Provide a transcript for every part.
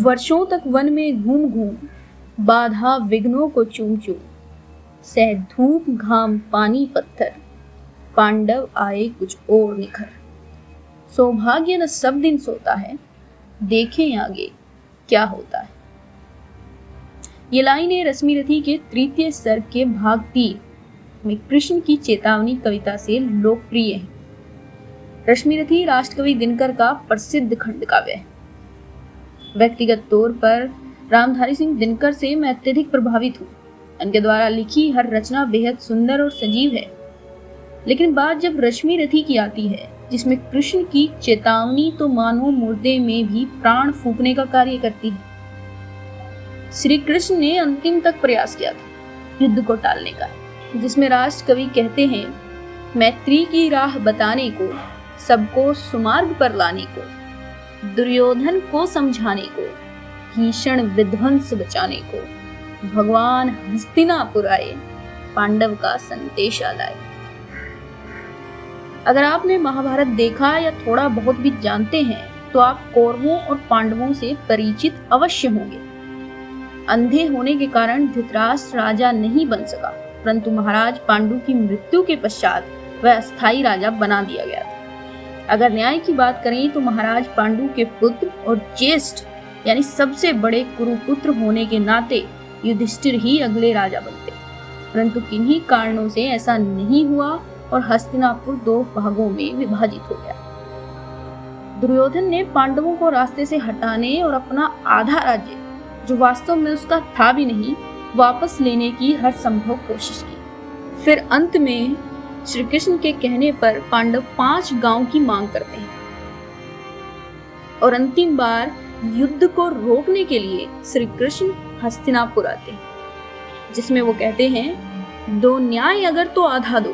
वर्षों तक वन में घूम घूम, बाधा विघ्नों को चूम चूम, सह धूप घाम पानी पत्थर, पांडव आए कुछ और निखर। सौभाग्य न सब दिन सोता है, देखें आगे क्या होता है। ये लाइनें रश्मिरथी के तृतीय सर्ग के भाग 3 में कृष्ण की चेतावनी कविता से लोकप्रिय है। रश्मिरथी राष्ट्रकवि दिनकर का प्रसिद्ध खंड काव्य है। व्यक्तिगत तौर पर रामधारी सिंह दिनकर से मैं अत्यधिक प्रभावित हूँ। उनके द्वारा लिखी हर रचना बेहद सुंदर और सजीव है। लेकिन बात जब रश्मिरथी की आती है, जिसमें कृष्ण की चेतावनी तो मानो मुर्दे में भी प्राण फूंकने का कार्य करती है। श्री कृष्ण ने अंतिम तक प्रयास किया था युद्ध को टालने का, जिसमें राष्ट्र कवि कहते हैं, मैत्री की राह बताने को, सबको सुमार्ग पर लाने को, दुर्योधन को समझाने को, भीषण विध्वंस बचाने को, भगवान हस्तिनापुर आए, पांडव का संदेशा लाए। अगर आपने महाभारत देखा या थोड़ा बहुत भी जानते हैं, तो आप कौरवों और पांडवों से परिचित अवश्य होंगे। अंधे होने के कारण धृतराष्ट्र राजा नहीं बन सका, परंतु महाराज पांडु की मृत्यु के पश्चात वह अस्थायी राजा बना दिया गया था। अगर न्याय की बात करें तो महाराज पांडु के पुत्र और ज्येष्ठ यानी सबसे बड़े कुरुपुत्र होने के नाते युधिष्ठिर ही अगले राजा बनते, परंतु किन्हीं कारणों से ऐसा नहीं हुआ और हस्तिनापुर 2 भागों में विभाजित हो गया। दुर्योधन ने पांडवों को रास्ते से हटाने और अपना आधा राज्य, जो वास्तव में उसका था भी नहीं, वापस लेने की हर संभव कोशिश की। फिर अंत में श्री कृष्ण के कहने पर पांडव 5 गांव की मांग करते हैं और अंतिम बार युद्ध को रोकने के लिए श्री कृष्ण हस्तिनापुर आते हैं, जिसमें वो कहते हैं, दो न्याय अगर तो आधा दो,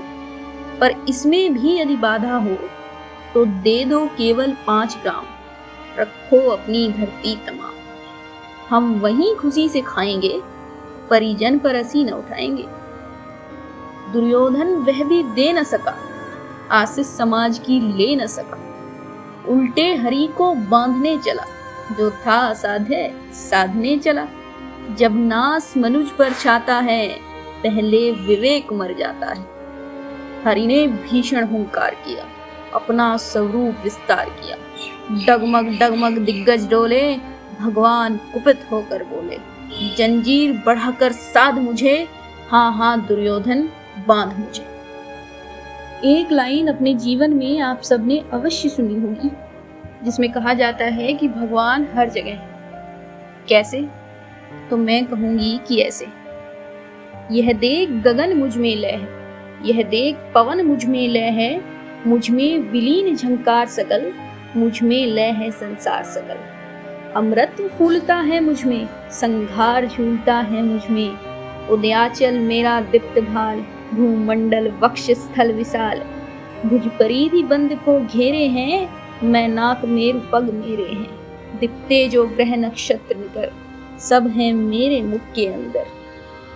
पर इसमें भी यदि बाधा हो तो दे दो केवल 5 गांव, रखो अपनी धरती तमाम। हम वहीं खुशी से खाएंगे, परिजन पर असी न उठाएंगे। दुर्योधन वह भी दे न सका, आशीष समाज की ले न सका, उल्टे हरि को बांधने चला, जो था असाध्य साधने चला। जब नास मनुज पर छाता है, पहले विवेक मर जाता है। हरि ने भीषण हुंकार किया, अपना स्वरूप विस्तार किया। डगमग डगमग दिग्गज डोले, भगवान कुपित होकर बोले, जंजीर बढ़ाकर साध मुझे, हाँ हाँ दुर्योधन बांध मुझे। एक लाइन अपने जीवन में आप सबने अवश्य सुनी होगी, जिसमें कहा जाता है कि भगवान हर जगह है। कैसे? तो मैं कहूंगी कि ऐसे। यह देख गगन मुझ में लय है, यह देख पवन मुझ में लय है, मुझ में विलीन झंकार सकल, मुझ में लय है संसार सकल। अमृत फूलता है मुझ में, संघार झूलता है मुझ में, उदयाचल मेरा दीप्त भाल, भूमंडल वक्ष स्थल विशाल। भुज परिधि बंद को घेरे हैं, मैं नाक मेरु पग मेरे हैं। दिप्ते जो ग्रह नक्षत्र निकर, सब हैं मेरे मुख के अंदर।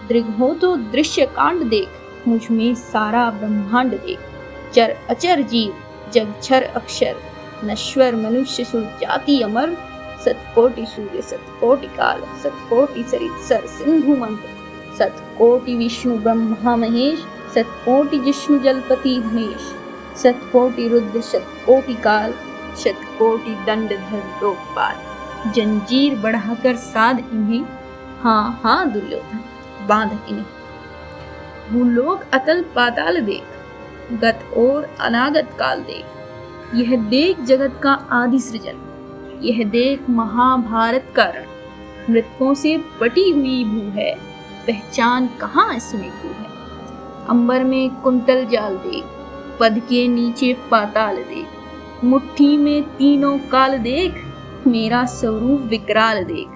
दृग हो तो दृश्य कांड देख, मुझ में सारा ब्रह्मांड देख। चर अचर जीव जग छर अक्षर, नश्वर मनुष्य सुर जाति अमर। सतकोटि सूर्य सतकोटि काल, सतकोटि सरित सर सिंधु मंत्र। सतकोटि विष्णु ब्रह्मा महेश, सतकोटि जिष्णु जलपति धनेश। सतकोटि रुद्र शतकोटि काल, शतकोटि दंडधर लोकपाल। जंजीर बढ़ाकर साध इन्हें, हाँ हाँ दुर्योधन बांध इन्हें। भूलोक अतल पाताल देख, गत और अनागत काल देख। यह देख जगत का आदि सृजन, यह देख महाभारत का रण। मृतकों से पटी हुई भू है, पहचान कहाँ इसमें तू है। अंबर में कुंतल जाल देख, पद के नीचे पाताल देख। मुट्ठी में तीनों काल देख, मेरा स्वरूप विकराल देख।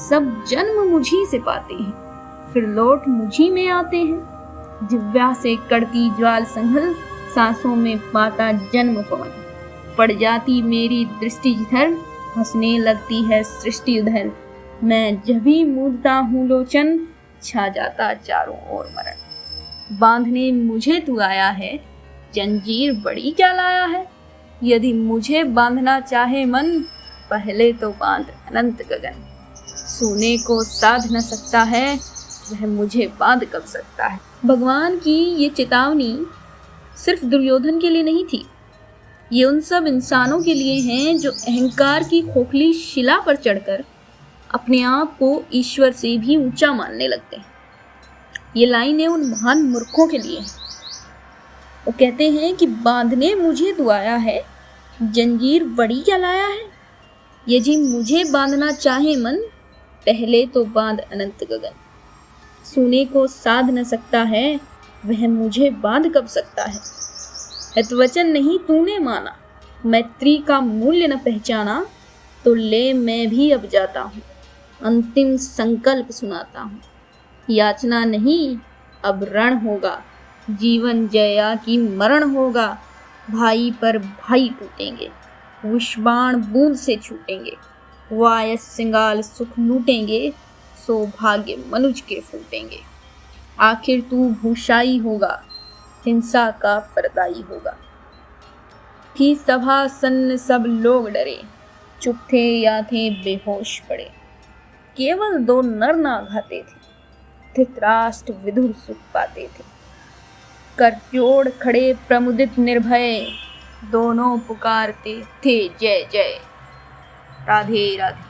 सब जन्म मुझी से पाते हैं, फिर लौट मुझी में आते हैं। जिह्वा से कड़ती ज्वाल संघल, सांसों में पाता जन्म पवन। पड़ जाती मेरी दृष्टि जिधर, हंसने लगती है सृष्टि उधर। मैं जब भी मूंदता हूँ लोचन, छा जाता चारों ओर मरण। बांधने मुझे तू आया है, जंजीर बड़ी क्या लाया है। यदि मुझे बांधना चाहे मन, पहले तो बांध अनंत गगन। सोने को साध न सकता है, वह मुझे बांध कब सकता है। भगवान की ये चेतावनी सिर्फ दुर्योधन के लिए नहीं थी, ये उन सब इंसानों के लिए हैं जो अहंकार की खोखली शिला पर चढ़कर अपने आप को ईश्वर से भी ऊंचा मानने लगते हैं। ये लाइनें उन महान मूर्खों के लिए हैं। वो कहते हैं कि बांधने मुझे दुआया है, जंजीर बड़ी क्या लाया है। ये जी मुझे बांधना चाहे मन, पहले तो बांध अनंत गगन। सोने को साध न सकता है, वह मुझे बांध कब सकता है। हितवचन नहीं तूने माना, मैत्री का मूल्य न पहचाना, तो ले मैं भी अब जाता हूँ, अंतिम संकल्प सुनाता हूँ। याचना नहीं अब रण होगा, जीवन जया की मरण होगा। भाई पर भाई टूटेंगे, विषबाण बूंद से छूटेंगे। वायस सिंगाल सुख लूटेंगे, सौभाग्य मनुज के फूटेंगे। आखिर तू भूषाई होगा, हिंसा का परदाई होगा। थी सभा सन्न सब लोग डरे, चुप थे या थे बेहोश पड़े। केवल 2 नर नाघाते थे, धृतराष्ट्र विदुर सुख पाते थे। करजोड़ खड़े प्रमुदित निर्भय, दोनों पुकारते थे जय जय। राधे राधे।